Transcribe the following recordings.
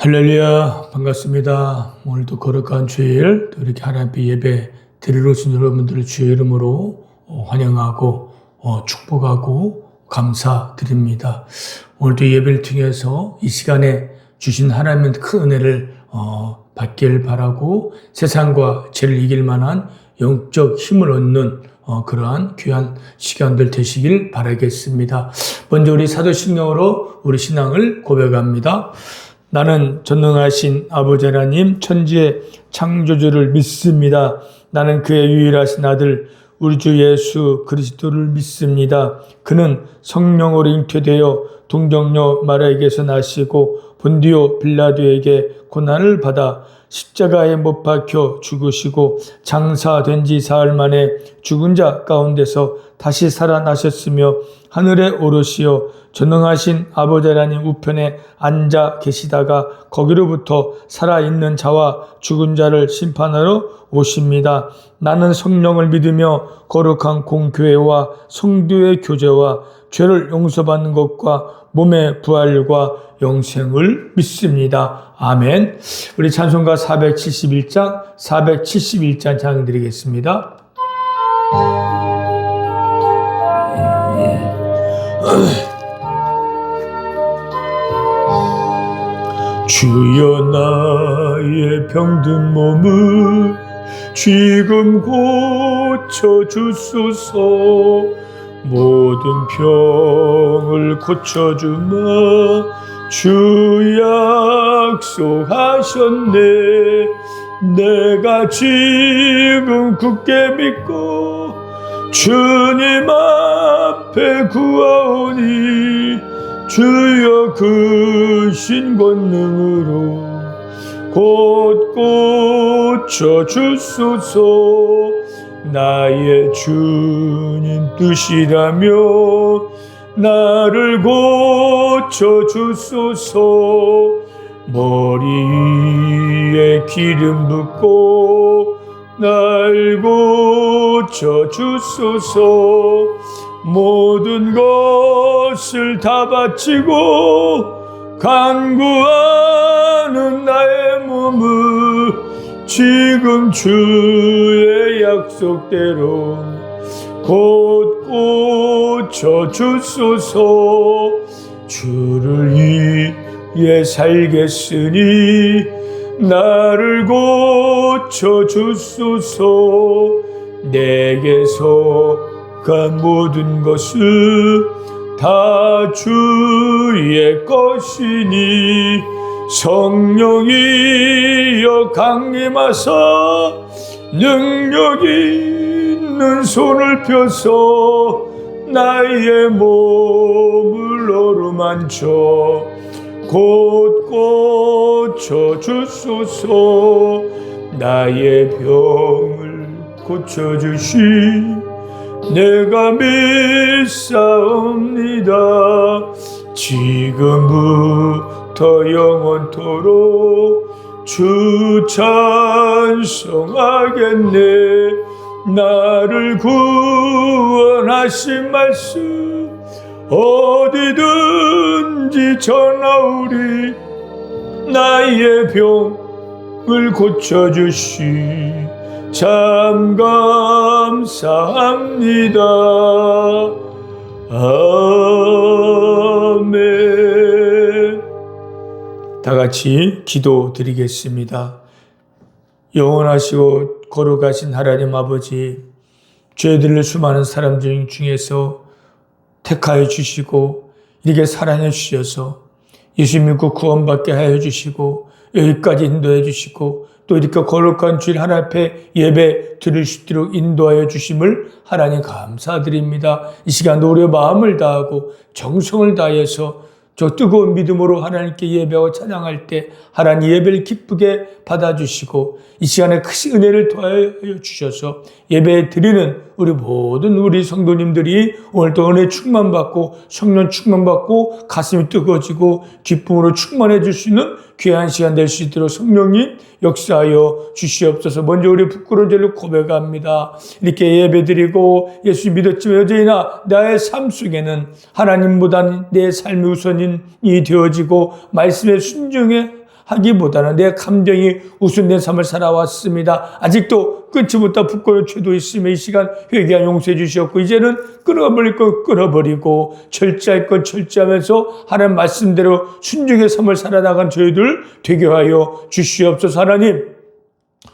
할렐루야, 반갑습니다. 오늘도 거룩한 주일, 또 이렇게 하나님 앞에 예배 드리러 오신 여러분들을 주의 이름으로 환영하고 축복하고 감사드립니다. 오늘도 예배를 통해서 이 시간에 주신 하나님의 큰 은혜를 받길 바라고 세상과 죄를 이길 만한 영적 힘을 얻는 그러한 귀한 시간들 되시길 바라겠습니다. 먼저 우리 사도신경으로 우리 신앙을 고백합니다. 나는 전능하신 아버지 하나님 천지의 창조주를 믿습니다. 나는 그의 유일하신 아들 우리 주 예수 그리스도를 믿습니다. 그는 성령으로 잉태되어 동정녀 마리아에게서 나시고 본디오 빌라도에게 고난을 받아 십자가에 못 박혀 죽으시고 장사된 지 사흘 만에 죽은 자 가운데서 다시 살아나셨으며 하늘에 오르시어 전능하신 아버지 하나님 우편에 앉아 계시다가 거기로부터 살아있는 자와 죽은 자를 심판하러 오십니다. 나는 성령을 믿으며 거룩한 공교회와 성도의 교제와 죄를 용서받는 것과 몸의 부활과 영생을 믿습니다. 아멘. 우리 찬송가 471장 찬양 드리겠습니다. 주여 나의 병든 몸을 지금 고쳐주소서. 모든 병을 고쳐주마 주 약속하셨네. 내가 지금 굳게 믿고 주님 앞에 구하오니 주여 그 신 권능으로 곧 고쳐주소서. 나의 주님 뜻이라며 나를 고쳐주소서. 머리 위에 기름 붓고 날 고쳐주소서. 모든 것을 다 바치고 간구하는 나의 몸을 지금 주의 약속대로 곧 고쳐주소서. 주를 위해 살겠으니 나를 고쳐주소서. 내게서 간 모든 것을 다 주의 것이니 성령이여 강림하사 능력 있는 손을 펴서 나의 몸을 어루만져 곧 고쳐주소서. 나의 병을 고쳐주시 내가 믿사옵니다. 지금부터 영원토록 주 찬송하겠네. 나를 구원하신 말씀 어디든지 전하오리. 나의 병을 고쳐주시 참 감사합니다. 아멘. 다 같이 기도 드리겠습니다. 영원하시고 거룩하신 하나님 아버지, 죄들을 수많은 사람들 중에서 택하여 주시고 이렇게 사랑해 주셔서 예수 믿고 구원받게 하여 주시고 여기까지 인도해 주시고 또 이렇게 거룩한 주일 하나님 앞에 예배 드릴 수 있도록 인도하여 주심을 하나님 감사드립니다. 이 시간도 우리의 마음을 다하고 정성을 다해서 저 뜨거운 믿음으로 하나님께 예배하고 찬양할 때 하나님 예배를 기쁘게 받아주시고 이 시간에 크신 은혜를 더하여 주셔서 예배 드리는 우리 성도님들이 오늘도 은혜 충만받고 성령 충만받고 가슴이 뜨거워지고 기쁨으로 충만해 줄 수 있는 귀한 시간 될 수 있도록 성령님 역사하여 주시옵소서. 먼저 우리 부끄러운 죄를 고백합니다. 이렇게 예배드리고 예수 믿었지만 여전히나 나의 삶 속에는 하나님보다는 내 삶이 우선이 되어지고 말씀에 순종해 하기보다는 내 감정이 우선된 삶을 살아왔습니다. 아직도 끊지 못한 부끄러운 죄도 있으며 이 시간 회개한 용서해 주셨고 이제는 끊어버릴 건 끊어버리고 철저할 건 철저하면서 하나님 말씀대로 순종의 삶을 살아나간 저희들 되게 하여 주시옵소서. 하나님,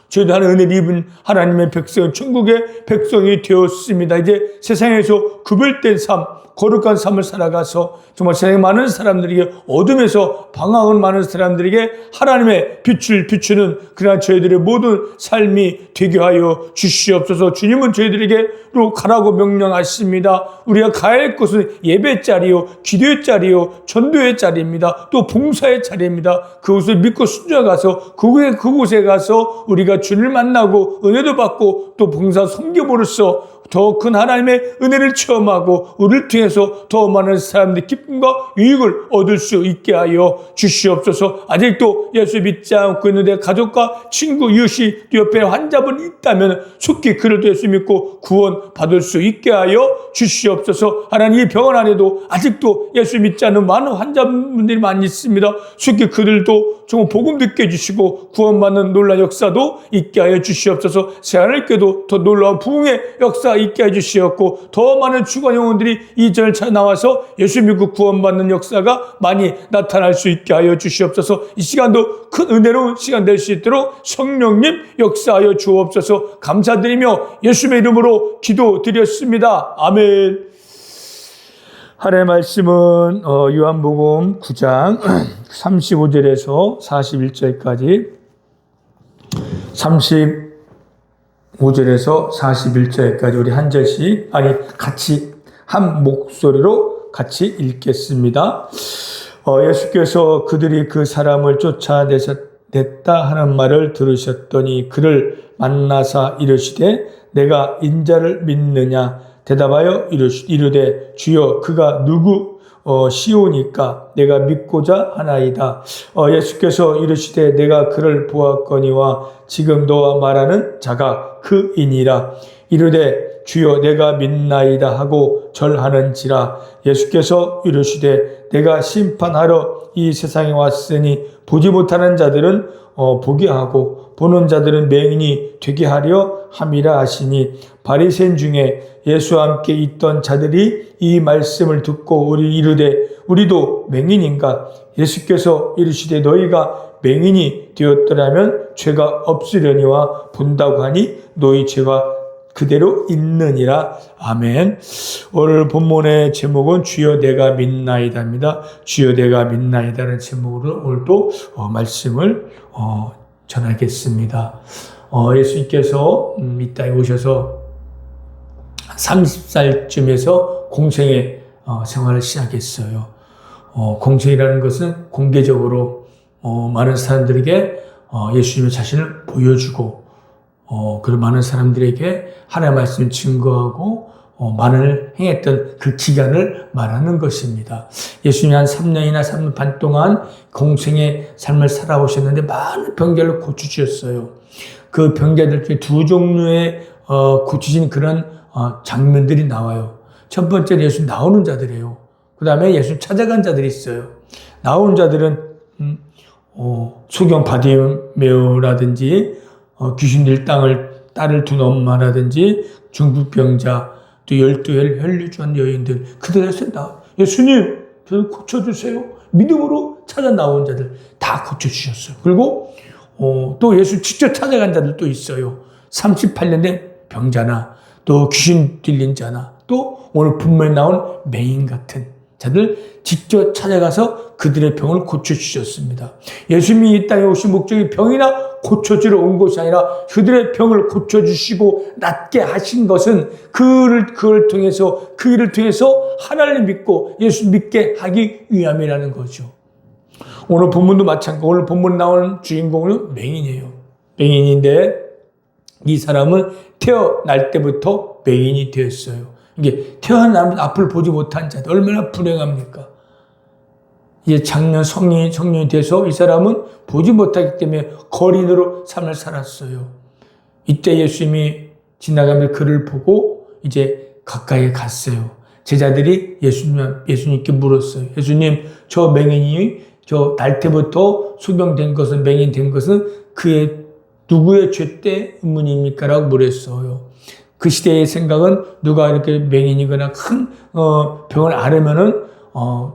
저희도 하나님 은혜를 입은 하나님의 백성, 천국의 백성이 되었습니다. 이제 세상에서 구별된 삶, 거룩한 삶을 살아가서 정말 세상에 많은 사람들에게 어둠에서 방황은 많은 사람들에게 하나님의 빛을 비추는 그러한 저희들의 모든 삶이 되게 하여 주시옵소서. 주님은 저희들에게로 가라고 명령하십니다. 우리가 가야 할 곳은 예배 자리요, 기도의 자리요, 전도의 자리입니다. 또 봉사의 자리입니다. 그곳을 믿고 순종가서 그곳에 가서 우리가 주님을 만나고 은혜도 받고 또 봉사 섬겨보로써 더 큰 하나님의 은혜를 체험하고 우리를 통해서 더 많은 사람들의 기쁨과 유익을 얻을 수 있게 하여 주시옵소서. 아직도 예수 믿지 않고 있는데 가족과 친구, 이웃이 옆에 환자분이 있다면 속히 그를 예수 믿고 구원 받을 수 있게 하여 주시옵소서. 하나님, 이 병원 안에도 아직도 예수 믿지 않는 많은 환자분들이 많이 있습니다. 속히 그들도 정말 복음 듣게 해주시고 구원받는 놀라운 역사도 있게 하여 주시옵소서. 새하늘께도 더 놀라운 부흥의 역사 있게 해주시었고 더 많은 주간 영혼들이 이 전을 찾아 나와서 예수 믿고 구원받는 역사가 많이 나타날 수 있게 하여 주시옵소서. 이 시간도 큰 은혜로운 시간 될 수 있도록 성령님 역사하여 주옵소서. 감사드리며 예수의 이름으로 기도드렸습니다. 아멘. 하나님의 말씀은 요한복음 9장 35절에서 41절까지 35절에서 41절까지 우리 한 절씩 같이 한 목소리로 같이 읽겠습니다. 예수께서 그들이 그 사람을 쫓아냈다 하는 말을 들으셨더니 그를 만나사 이르시되 내가 인자를 믿느냐 대답하여 이르되 주여 그가 누구 시오니까 내가 믿고자 하나이다. 예수께서 이르시되 내가 그를 보았거니와 지금 너와 말하는 자가 그이니라. 이르되 주여 내가 믿나이다 하고 절하는지라. 예수께서 이르시되 내가 심판하러 이 세상에 왔으니 보지 못하는 자들은 보게 하고 보는 자들은 맹인이 되게 하려 함이라 하시니 바리새인 중에 예수와 함께 있던 자들이 이 말씀을 듣고 이르되 우리도 맹인인가? 예수께서 이르시되 너희가 맹인이 되었더라면 죄가 없으려니와 본다고 하니 너희 죄가 그대로 있느니라. 아멘. 오늘 본문의 제목은 주여 내가 믿나이다입니다. 주여 내가 믿나이다라는 제목으로 오늘도 말씀을 전하겠습니다. 예수님께서 이 땅에 오셔서 30살쯤에서 공생의 생활을 시작했어요. 공생이라는 것은 공개적으로 많은 사람들에게 예수님의 자신을 보여주고 그런 많은 사람들에게 하나님의 말씀을 증거하고 만을 행했던 그 기간을 말하는 것입니다. 예수님이 한 3년이나 3년 반 동안 공생의 삶을 살아오셨는데 많은 병자를 고쳐주셨어요. 그 병자들 중에 두 종류의 고쳐진 그런 장면들이 나와요. 첫 번째는 예수님 나오는 자들이에요. 그 다음에 예수님 찾아간 자들이 있어요. 나오는 자들은 소경 바디메오라든지 귀신들 딸을 둔 엄마라든지 중풍병자 또 12혈 혈류증 여인들 그들에서 예수님 저를 고쳐주세요. 믿음으로 찾아 나온 자들 다 고쳐주셨어요. 그리고 또 예수 직접 찾아간 자들도 있어요. 38년 된 병자나 또 귀신 들린 자나 또 오늘 분명히 나온 맹인 같은 자들 직접 찾아가서 그들의 병을 고쳐주셨습니다. 예수님이 이 땅에 오신 목적이 병이나 고쳐주러 온 것이 아니라 그들의 병을 고쳐주시고 낫게 하신 것은 그를 통해서 그 일을 통해서 하나님을 믿고 예수 믿게 하기 위함이라는 거죠. 오늘 본문도 마찬가지. 오늘 본문 나오는 주인공은 맹인이에요. 맹인인데 이 사람은 태어날 때부터 맹인이 되었어요. 이게 태어나면 앞을 보지 못한 자들 얼마나 불행합니까? 이제 작년 성년이 돼서 이 사람은 보지 못하기 때문에 거린으로 삶을 살았어요. 이때 예수님이 지나가며 그를 보고 이제 가까이 갔어요. 제자들이 예수님께 물었어요. 예수님, 저 맹인이 저 날 때부터 소경된 것은, 맹인된 것은 그의 누구의 죄 때문입니까? 라고 물었어요. 그 시대의 생각은 누가 이렇게 맹인이거나 큰 병을 앓으면은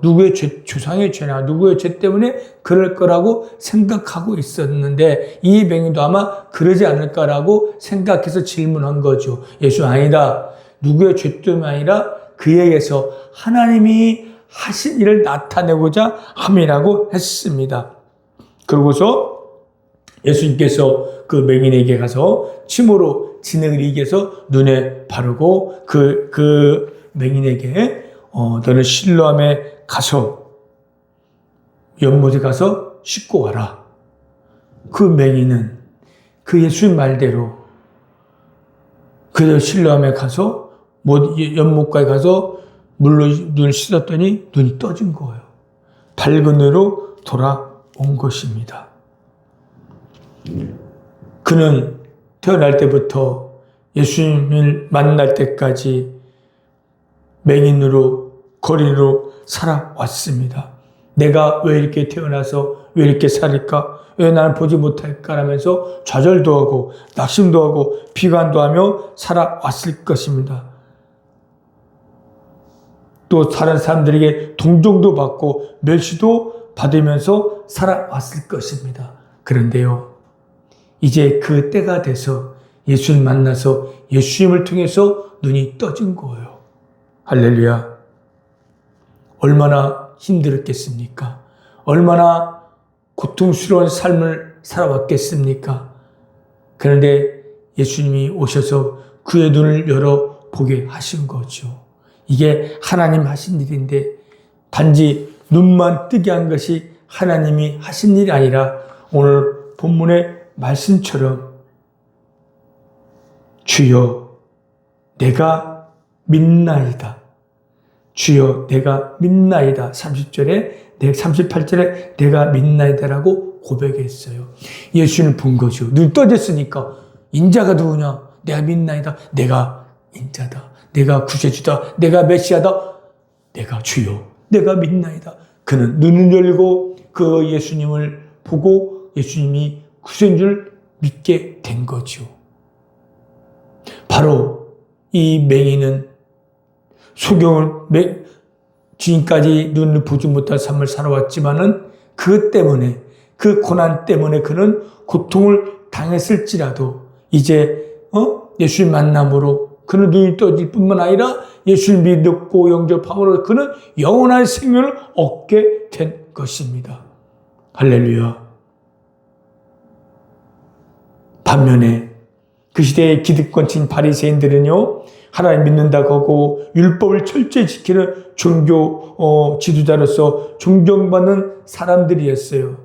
누구의 죄, 조상의 죄나 누구의 죄 때문에 그럴 거라고 생각하고 있었는데, 이 맹인도 아마 그러지 않을까라고 생각해서 질문한 거죠. 예수 아니다. 누구의 죄 때문이 아니라 그에게서 하나님이 하신 일을 나타내고자 함이라고 했습니다. 그러고서 예수님께서 그 맹인에게 가서 침으로 진흙을 이겨서 눈에 바르고 그 맹인에게 너는 실로암에 가서 연못에 가서 씻고 와라. 그 맹인은 그 예수님 말대로 그대로 실로암에 가서 연못가에 가서 물로 눈을 씻었더니 눈이 떠진 거예요. 밝은 눈으로 돌아온 것입니다. 그는 태어날 때부터 예수님을 만날 때까지 맹인으로 거리로 살아왔습니다. 내가 왜 이렇게 태어나서 왜 이렇게 살을까? 왜 나는 보지 못할까? 하면서 좌절도 하고 낙심도 하고 비관도 하며 살아왔을 것입니다. 또 다른 사람들에게 동정도 받고 멸시도 받으면서 살아왔을 것입니다. 그런데요, 이제 그 때가 돼서 예수님 만나서 예수님을 통해서 눈이 떠진 거예요. 할렐루야. 얼마나 힘들었겠습니까? 얼마나 고통스러운 삶을 살아왔겠습니까? 그런데 예수님이 오셔서 그의 눈을 열어 보게 하신 거죠. 이게 하나님 하신 일인데, 단지 눈만 뜨게 한 것이 하나님이 하신 일이 아니라 오늘 본문의 말씀처럼 주여 내가 믿나이다. 주여 내가 믿나이다. 38절에 내가 믿나이다라고 고백했어요. 예수는 본 거죠. 눈 떠졌으니까 인자가 누구냐? 내가 믿나이다. 내가 인자다. 내가 구세주다. 내가 메시아다. 내가 주여. 내가 믿나이다. 그는 눈을 열고 그 예수님을 보고 예수님이 구세주인 줄 믿게 된 거죠. 바로 이 맹인은 소경을 지금까지 눈을 보지 못할 삶을 살아왔지만은 그 때문에, 그 고난 때문에 그는 고통을 당했을지라도 이제 예수님 만남으로 그는 눈이 떠질 뿐만 아니라 예수를 믿고 영접함으로 그는 영원한 생명을 얻게 된 것입니다. 할렐루야. 반면에 그 시대의 기득권층 바리새인들은요, 하나님 믿는다고 하고 율법을 철저히 지키는 종교 지도자로서 존경받는 사람들이었어요.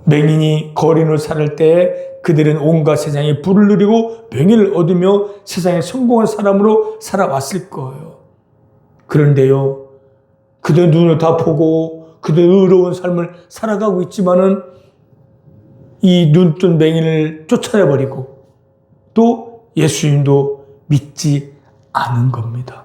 맹인이 거린으로 살 때 그들은 온갖 세상의 부를 누리고 명예를 얻으며 세상에 성공한 사람으로 살아왔을 거예요. 그런데요, 그들 눈을 다 보고 그들 의로운 삶을 살아가고 있지만은 이 눈뜬 맹인을 쫓아내버리고 또 예수님도 믿지 않은 겁니다.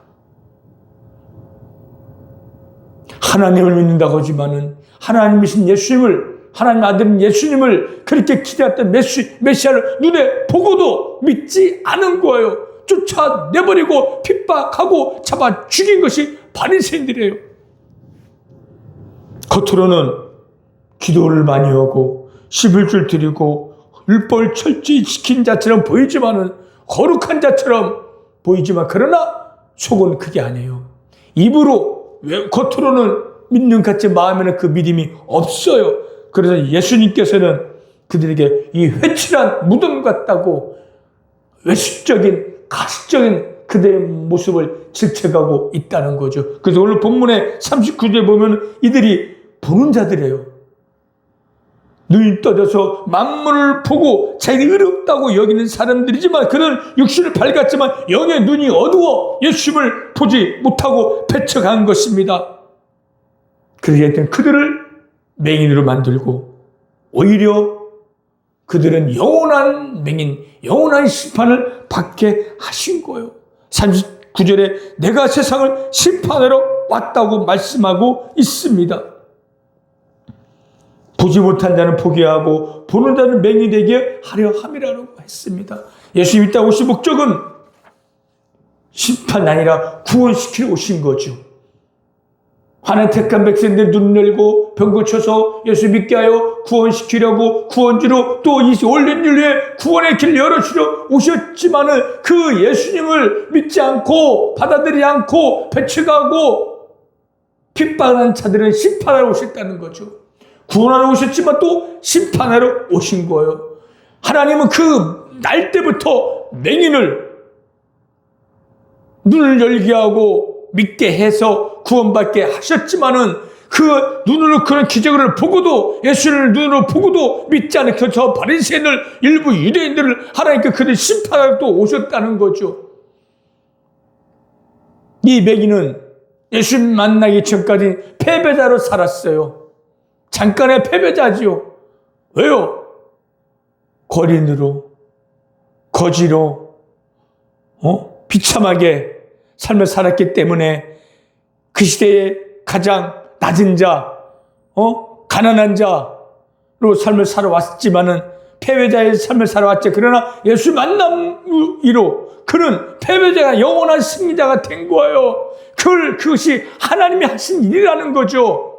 하나님을 믿는다고 하지만은 하나님이신 예수님을, 하나님 아들인 예수님을 그렇게 기대했던 메시아를 눈에 보고도 믿지 않은 거예요. 쫓아내버리고 핍박하고 잡아 죽인 것이 바리새인들이에요. 겉으로는 기도를 많이 하고 11줄 드리고 율법을 철저히 지킨 자처럼 보이지만은, 거룩한 자처럼 보이지만, 그러나 속은 그게 아니에요. 입으로, 겉으로는 믿는 것 같지 마음에는 그 믿음이 없어요. 그래서 예수님께서는 그들에게 이 회칠한 무덤 같다고 외식적인, 가식적인 그들의 모습을 질책하고 있다는 거죠. 그래서 오늘 본문의 39절에 보면 이들이 보는 자들이에요. 눈이 떠져서 만물을 보고 자기가 의롭다고 여기는 사람들이지만 그는 육신을 밝았지만 영의 눈이 어두워 예수님을 보지 못하고 배척한 것입니다. 그러기 그들을 맹인으로 만들고 오히려 그들은 영원한 맹인, 영원한 심판을 받게 하신 거예요. 39절에 내가 세상을 심판하러 왔다고 말씀하고 있습니다. 보지 못한 자는 포기하고 보는 자는 맹이 되게 하려 함이라고 했습니다. 예수님이 딱 오신 목적은 심판이 아니라 구원시키러 오신 거죠. 하나님 택한 백성들 눈 열고 병 고쳐서 예수 믿게 하여 구원시키려고 구원주로 또 이 올린 인류에 구원의 길을 열어주려 오셨지만은 그 예수님을 믿지 않고 받아들이지 않고 배척하고 핍박하는 자들은 심판하러 오셨다는 거죠. 구원하러 오셨지만 또 심판하러 오신 거예요. 하나님은 그 날 때부터 맹인을 눈을 열게 하고 믿게 해서 구원받게 하셨지만은 그 눈으로 그런 기적을 보고도 예수를 눈으로 보고도 믿지 않은 저 바리새인들 일부 유대인들을 하나님께 그들 심판하러 또 오셨다는 거죠. 이 맹인은 예수 만나기 전까지 패배자로 살았어요. 잠깐의 패배자지요. 왜요? 거린으로 거지로 비참하게 삶을 살았기 때문에 그 시대에 가장 낮은 자, 가난한 자로 삶을 살아왔지만은 패배자의 삶을 살아왔죠. 그러나 예수 만남으로 그는 패배자가 영원한 승리자가 된 거예요. 그것이 하나님이 하신 일이라는 거죠.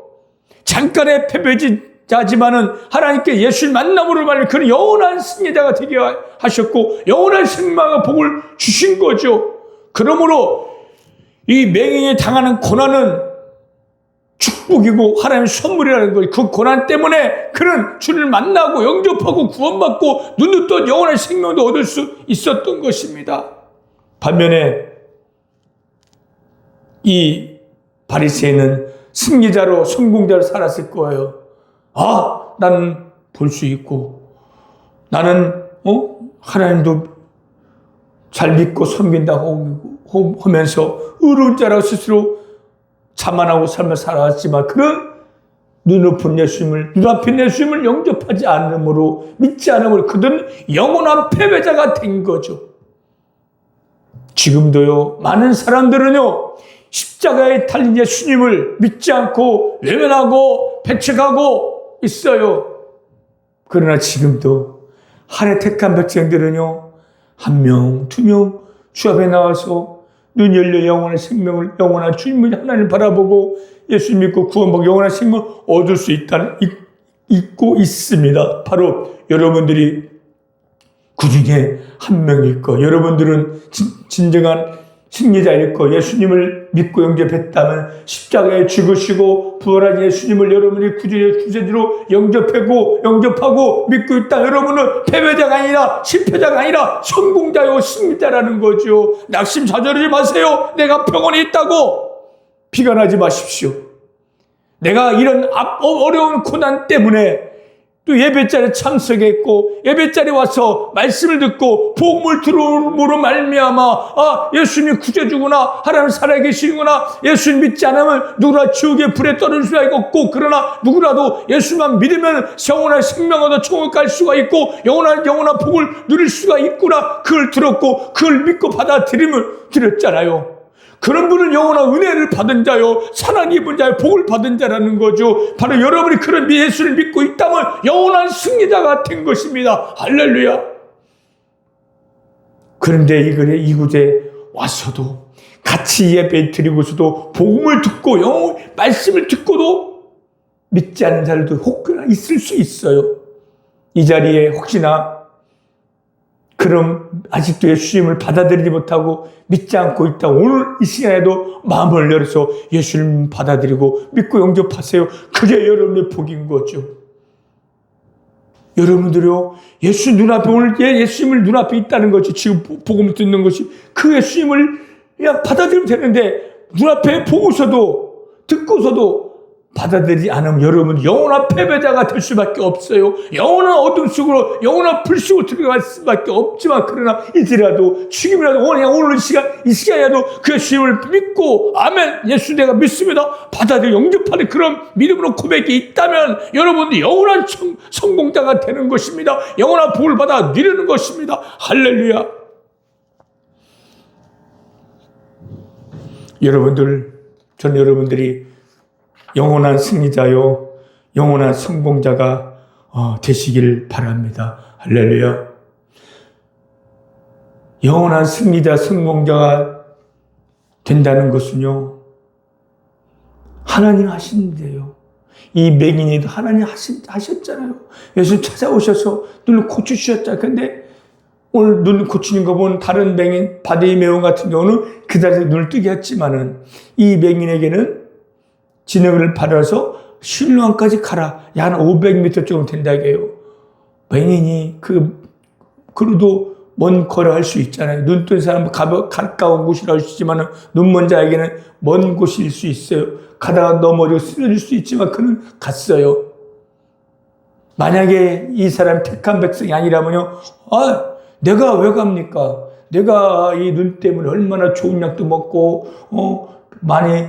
잠깐의 패배자지만은 하나님께 예수 만남으로 말하면 그는 영원한 승리자가 되게 하셨고 영원한 생명과 복을 주신 거죠. 그러므로 이 맹인이 당하는 고난은 축복이고 하나님의 선물이라는 거예요. 그 고난 때문에 그는 주를 만나고 영접하고 구원받고 눈도 떠 영원한 생명도 얻을 수 있었던 것입니다. 반면에 이 바리새인은 승리자로 성공자로 살았을 거예요. 나는 볼 수 있고 나는 하나님도 잘 믿고 섬긴다고 하면서 의로운 자라고 스스로 자만하고 삶을 살아왔지만 그런 눈높은 예수님을 눈앞인 예수님을 영접하지 않으므로 믿지 않으므로 그들은 영원한 패배자가 된 거죠. 지금도요 많은 사람들은요 십자가에 달린 예수님을 믿지 않고 외면하고 배척하고 있어요. 그러나 지금도 하나님 택한 백성들은요 한 명, 두 명 주 앞에 나와서 눈 열려 영원한 생명을 영원한 주님을 하나님을 바라보고 예수 믿고 구원받고 영원한 생명을 얻을 수 있고 있습니다. 바로 여러분들이 그 중에 한 명일 거. 여러분들은 진정한 승리자일 거. 예수님을 믿고 영접했다면 십자가에 죽으시고 부활한 예수님을 여러분이 구세주로 영접하고 믿고 있다. 여러분은 패배자가 아니라 실패자가 아니라 성공자요 승리자라는 거죠. 낙심좌절하지 마세요. 내가 병원에 있다고 비관하지 마십시오. 내가 이런 어려운 고난 때문에 또 예배자리에 참석했고 예배자리에 와서 말씀을 듣고 복음을 들음으로 말미암아 예수님이 구세주구나 하나님 살아계시구나 예수님 믿지 않으면 누구나 지옥의 불에 떨어질 수가 없고 그러나 누구라도 예수만 믿으면 영원한 생명으로 천국 갈 수가 있고 영원한 복을 누릴 수가 있구나 그걸 들었고 그걸 믿고 받아들임을 드렸잖아요. 그런 분은 영원한 은혜를 받은 자요 사랑 입은 자요 복을 받은 자라는 거죠. 바로 여러분이 그런 예수를 믿고 있다면 영원한 승리자가 된 것입니다. 할렐루야. 그런데 이곳에 와서도 같이 예배 드리고서도 복음을 듣고 말씀을 듣고도 믿지 않는 자들도 혹여나 있을 수 있어요. 이 자리에 혹시나 그럼 아직도 예수님을 받아들이지 못하고 믿지 않고 있다. 오늘 이 시간에도 마음을 열어서 예수님 받아들이고 믿고 영접하세요. 그게 여러분의 복인 거죠. 여러분들요 예수 눈앞에 오늘 예수님을 눈앞에 있다는 것이 지금 복음을 듣는 것이 그 예수님을 그냥 받아들이면 되는데 눈앞에 보고서도 듣고서도 받아들이지 않으면 여러분 영원한 패배자가 될 수밖에 없어요. 영원한 어둠 속으로 영원한 불 속으로 들어갈 수밖에 없지만 그러나 이제라도 죽임이라도 오늘 이 시간이라도 그 예수님을 믿고 아멘 예수 내가 믿습니다 받아들여 영접하는 그런 믿음으로 고백이 있다면 여러분도 영원한 성공자가 되는 것입니다. 영원한 복을 받아 누리는 것입니다. 할렐루야. 저는 여러분들이 영원한 승리자요 영원한 성공자가 되시길 바랍니다. 할렐루야. 영원한 승리자, 성공자가 된다는 것은요, 하나님 하시는데요. 이 맹인이도 하나님 하셨잖아요. 예수님 찾아오셔서 눈을 고쳐주셨잖아요. 근데 오늘 눈 고치는 거 보면 다른 맹인, 바데이 매운 같은 경우는 그 자리에서 눈을 뜨게 했지만은 이 맹인에게는 진흙을 발라서 실로암까지 가라. 한 500m 정도 된다고 해요. 맹인이 그래도 먼 거리 할 수 있잖아요. 눈 뜬 사람은 가까운 곳이라 할 수 있지만 눈 먼 자에게는 먼 곳일 수 있어요. 가다가 넘어지고 쓰러질 수 있지만 그는 갔어요. 만약에 이 사람 택한 백성이 아니라면요, 내가 왜 갑니까? 내가 이 눈 때문에 얼마나 좋은 약도 먹고 많이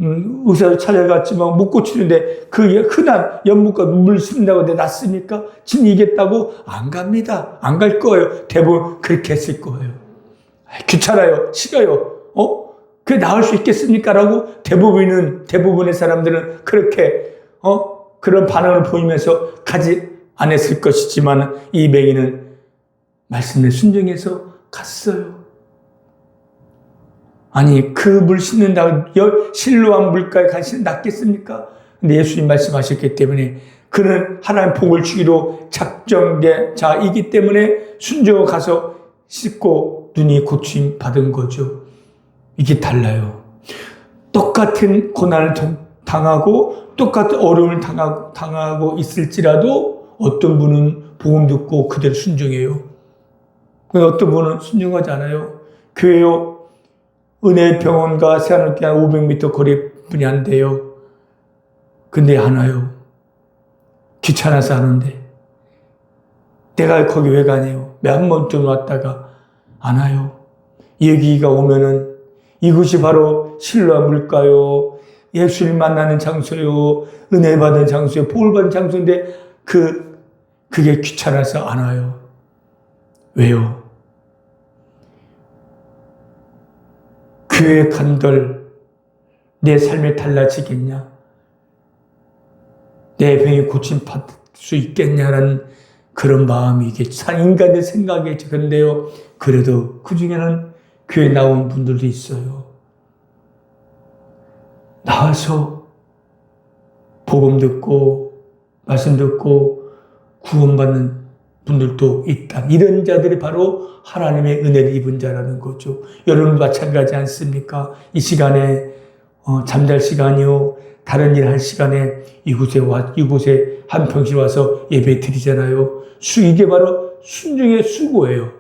의사도 찾아갔지만 못 고치는데 그 흔한 연못과 눈물 씁는다고 내가 낫습니까? 지금 이겠다고? 안 갑니다. 안 갈 거예요. 대부분 그렇게 했을 거예요. 귀찮아요. 싫어요. 그게 나을 수 있겠습니까? 라고 대부분의 사람들은 그렇게 그런 반응을 보이면서 가지 않았을 것이지만 이 맹인은 말씀에 순종해서 갔어요. 아니, 그 물 씻는다고 실로암 물가에 가시는 낫겠습니까? 근데 예수님 말씀하셨기 때문에 그는 하나님 복을 주기로 작정된 자이기 때문에 순종하고 가서 씻고 눈이 고침 받은 거죠. 이게 달라요. 똑같은 고난을 당하고 똑같은 어려움을 당하고 있을지라도 어떤 분은 복음 듣고 그대로 순종해요. 어떤 분은 순종하지 않아요. 교회요. 은혜의 병원과 세안을게 한 500m 거리뿐이 안 돼요. 근데 안 와요. 귀찮아서 하는데. 내가 거기 왜 가네요? 몇 번쯤 왔다가 안 와요. 여기가 오면은 이곳이 바로 실로암 물가요. 예수를 만나는 장소요. 은혜 받은 장소요. 복을 받은 장소인데 그게 귀찮아서 안 와요. 왜요? 교회 간들 내 삶이 달라지겠냐? 내 병이 고침받을 수 있겠냐라는 그런 마음이 이게 인간의 생각이죠. 그런데요, 그래도 그 중에는 교회 나온 분들도 있어요. 나와서 복음 듣고 말씀 듣고 구원받는 분들도 있다. 이런 자들이 바로 하나님의 은혜를 입은 자라는 거죠. 여러분 마찬가지 않습니까? 이 시간에 잠잘 시간이요, 다른 일 할 시간에 이곳에 한평실 와서 예배 드리잖아요. 이게 바로 순종의 수고예요.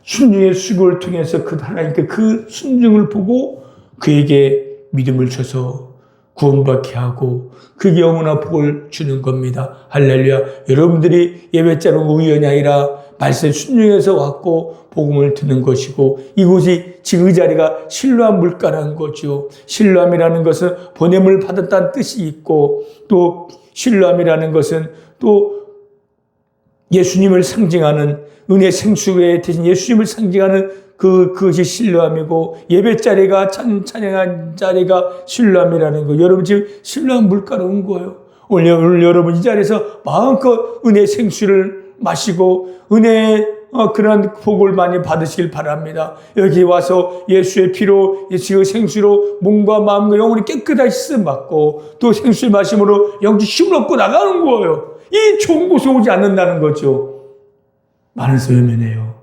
순종의 수고를 통해서 하나님께 그 순종을 보고 그에게 믿음을 줘서 구원받게 하고 그게 영원한 복을 주는 겁니다. 할렐루야. 여러분들이 예배자로 우연이 아니라 말씀에 순종해서 왔고 복음을 듣는 것이고 이곳이 지금 이 자리가 실로암 물가라는 거죠. 실로암이라는 것은 보냄을 받았다는 뜻이 있고 또 실로암이라는 것은 또 예수님을 상징하는 은혜 생수에 대신 예수님을 상징하는 그것이 실로암이고 예배 자리가 찬양한 자리가 실로암이라는 거. 여러분 지금 실로암 물가로 온 거예요. 오늘 여러분 이 자리에서 마음껏 은혜 생수를 마시고 은혜의 그런 복을 많이 받으시길 바랍니다. 여기 와서 예수의 피로 예수의 생수로 몸과 마음과 영혼이 깨끗하게 씻음 받고 또 생수를 마심으로 영지 힘을 얻고 나가는 거예요. 이 좋은 곳에 오지 않는다는 거죠. 많은 소유면해요.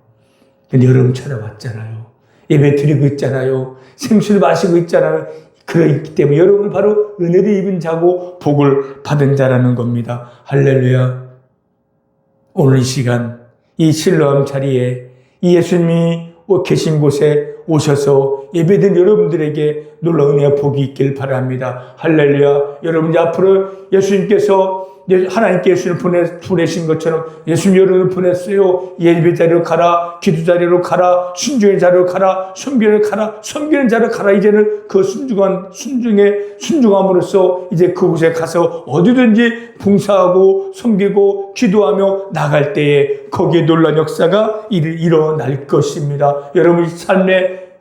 근데 여러분 찾아왔잖아요. 예배 드리고 있잖아요. 생수를 마시고 있잖아요. 그렇기 때문에 여러분 바로 은혜를 입은 자고 복을 받은 자라는 겁니다. 할렐루야. 오늘 이 시간 이 실로암 자리에 이 예수님이 계신 곳에 오셔서 예배드린 여러분들에게 놀라운 은혜와 복이 있길 바랍니다. 할렐루야. 여러분 앞으로 예수님께서 하나님께 예수를 보내신 것처럼 예수님 여러분을 보냈어요. 예배 자리로 가라, 기도 자리로 가라, 순종의 자리로 가라, 섬기는 자리로 가라. 이제는 그 순종함으로써 이제 그곳에 가서 어디든지 봉사하고 섬기고 기도하며 나갈 때에 거기에 놀라운 역사가 일어날 것입니다. 여러분 삶의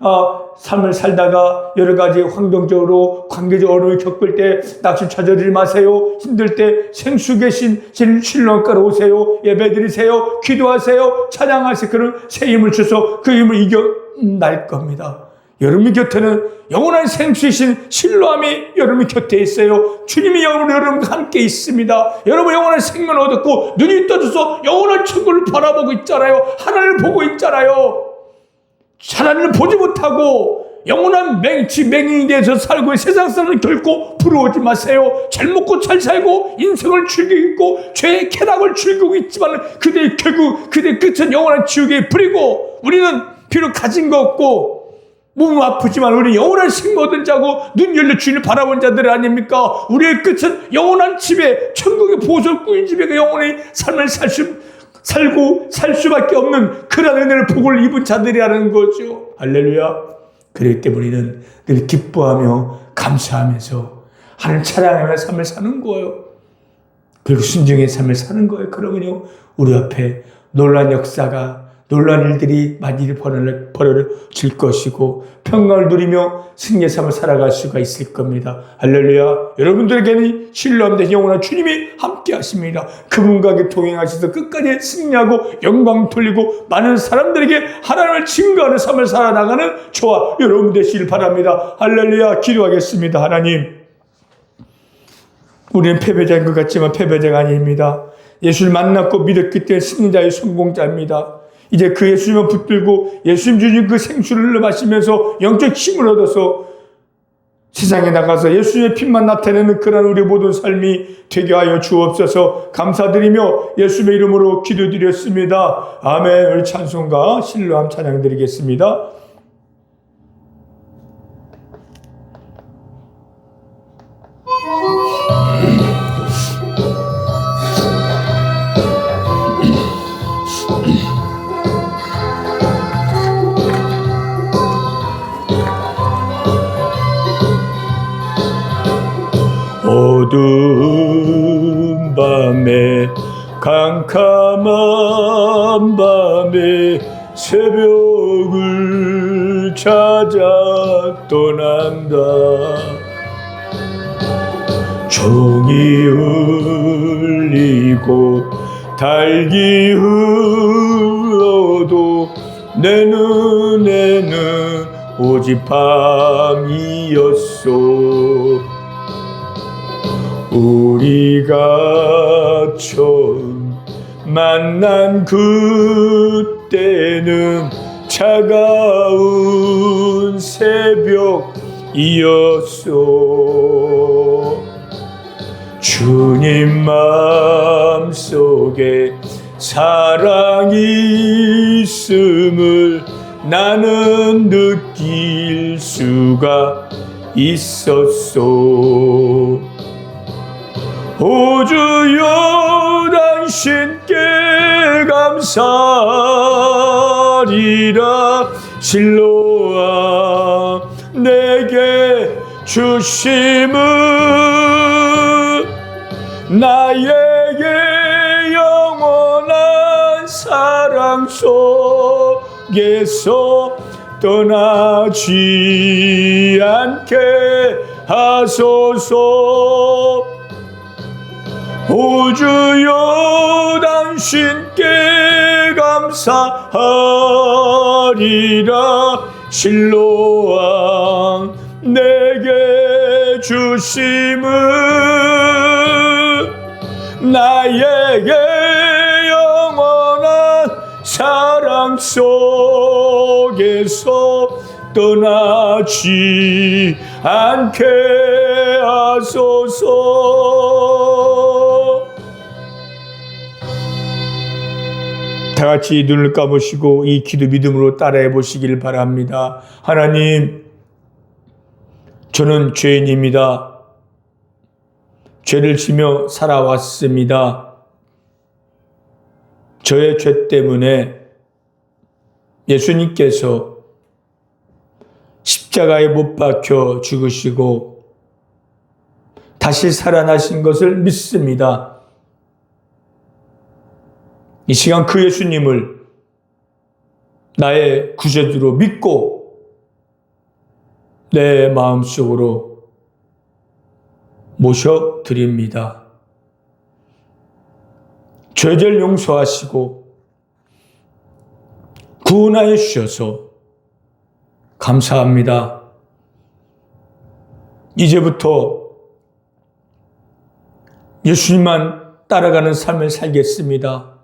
삶을 살다가 여러 가지 환경적으로 관계적 어려움을 겪을 때 낙심 찾아들지 마세요. 힘들 때 생수 계신 신랑가로 오세요. 예배드리세요. 기도하세요. 찬양하세요. 그런 새 힘을 주셔서 그 힘을 이겨날 겁니다. 여러분 곁에는 영원한 생수이신 신뢰함이 여러분 곁에 있어요. 주님이 여러분과 함께 있습니다. 여러분 영원한 생명을 얻었고 눈이 떠져서 영원한 천국을 바라보고 있잖아요. 하나님을 보고 있잖아요. 하나님을 보지 못하고 영원한 맹인이 돼서 살고 세상 사람을 결코 부러워하지 마세요. 잘 먹고 잘 살고 인생을 즐기고 있고 죄의 쾌락을 즐기고 있지만 그대의 결국 그대의 끝은 영원한 지옥에 불이고 우리는 비록 가진 거 없고 몸은 아프지만 우리 영원한 생명 얻은 자고 눈 열려 주님을 바라본 자들 아닙니까? 우리의 끝은 영원한 집에 천국의 보석 꾸인 집에 영원히 삶을 살고 살 수밖에 없는 그런 은혜를 복을 입은 자들이라는 거죠. 할렐루야. 그렇기 때문에 우리는 늘 기뻐하며 감사하면서 하나님 찬양하며 삶을 사는 거예요. 그리고 순종의 삶을 사는 거예요. 그러면요 우리 앞에 놀라운 역사가 놀라운 일들이 많이 벌어질 것이고 평강을 누리며 승리의 삶을 살아갈 수가 있을 겁니다. 할렐루야. 여러분들에게는 신뢰합니다. 영원한 주님이 함께 하십니다. 그분과 동행하셔서 끝까지 승리하고 영광 돌리고 많은 사람들에게 하나님을 증거하는 삶을 살아나가는 저와 여러분 되시길 바랍니다. 할렐루야. 기도하겠습니다. 하나님, 우리는 패배자인 것 같지만 패배자가 아닙니다. 예수를 만났고 믿었기 때문에 승리자의 성공자입니다. 이제 그 예수님을 붙들고 예수님 주신 그 생수를 마시면서 영적 힘을 얻어서 세상에 나가서 예수님의 빛만 나타내는 그런 우리 모든 삶이 되게 하여 주옵소서. 감사드리며 예수님의 이름으로 기도드렸습니다. 아멘. 우리 찬송가 신뢰함 찬양 드리겠습니다. 어두운 밤에 캄캄한 밤에 새벽을 찾아 떠난다. 종이 울리고 달기 흘러도 내 눈에는 오직 밤이었소. 우리가 처음 만난 그때는 차가운 새벽이었소. 주님 마음속에 사랑이 있음을 나는 느낄 수가 있었소. 오 주여 당신께 감사하리라. 실로와 내게 주심은 나에게 영원한 사랑 속에서 떠나지 않게 하소서. 오 주여 당신께 감사하리라. 실로왕 내게 주심은 나에게 영원한 사랑 속에서 떠나지 않게 하소서. 다 같이 눈을 감으시고 이 기도 믿음으로 따라해 보시길 바랍니다. 하나님, 저는 죄인입니다. 죄를 지며 살아왔습니다. 저의 죄 때문에 예수님께서 십자가에 못 박혀 죽으시고 다시 살아나신 것을 믿습니다. 이 시간 그 예수님을 나의 구세주로 믿고 내 마음속으로 모셔드립니다. 죄를 용서하시고 구원하여 주셔서 감사합니다. 이제부터 예수님만 따라가는 삶을 살겠습니다.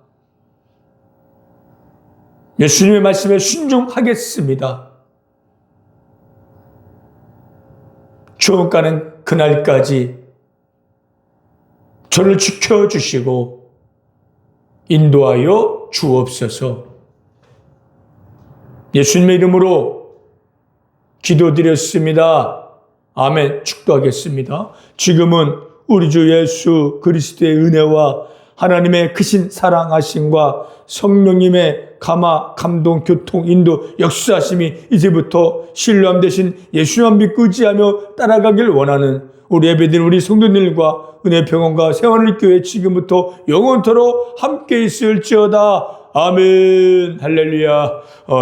예수님의 말씀에 순종하겠습니다. 주님 가는 그날까지 저를 지켜주시고 인도하여 주옵소서. 예수님의 이름으로 기도드렸습니다. 아멘. 축도하겠습니다. 지금은 우리 주 예수 그리스도의 은혜와 하나님의 크신 사랑하심과 성령님의 감화, 감동, 교통, 인도, 역사하심이 이제부터 신뢰함 대신 예수님만 믿고 의지하며 따라가길 원하는 우리 예배드린 우리 성도님들과 은혜평원과 세원을교회 지금부터 영원토록 함께 있을지어다. 아멘. 할렐루야.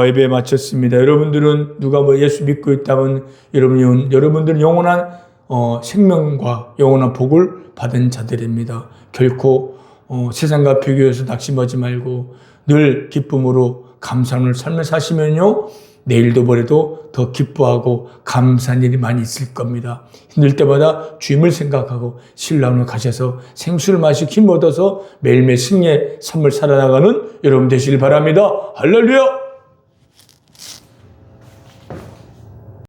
예배 마쳤습니다. 여러분들은 누가 예수 믿고 있다면 여러분들은 영원한 생명과 영원한 복을 받은 자들입니다. 결코 세상과 비교해서 낙심하지 말고 늘 기쁨으로 감사하는 삶을 사시면요, 내일도 모레도 더 기뻐하고 감사한 일이 많이 있을 겁니다. 힘들 때마다 주님을 생각하고 신랑으로 가셔서 생수를 마시고 힘 얻어서 매일매일 승리의 삶을 살아나가는 여러분 되시길 바랍니다. 할렐루야.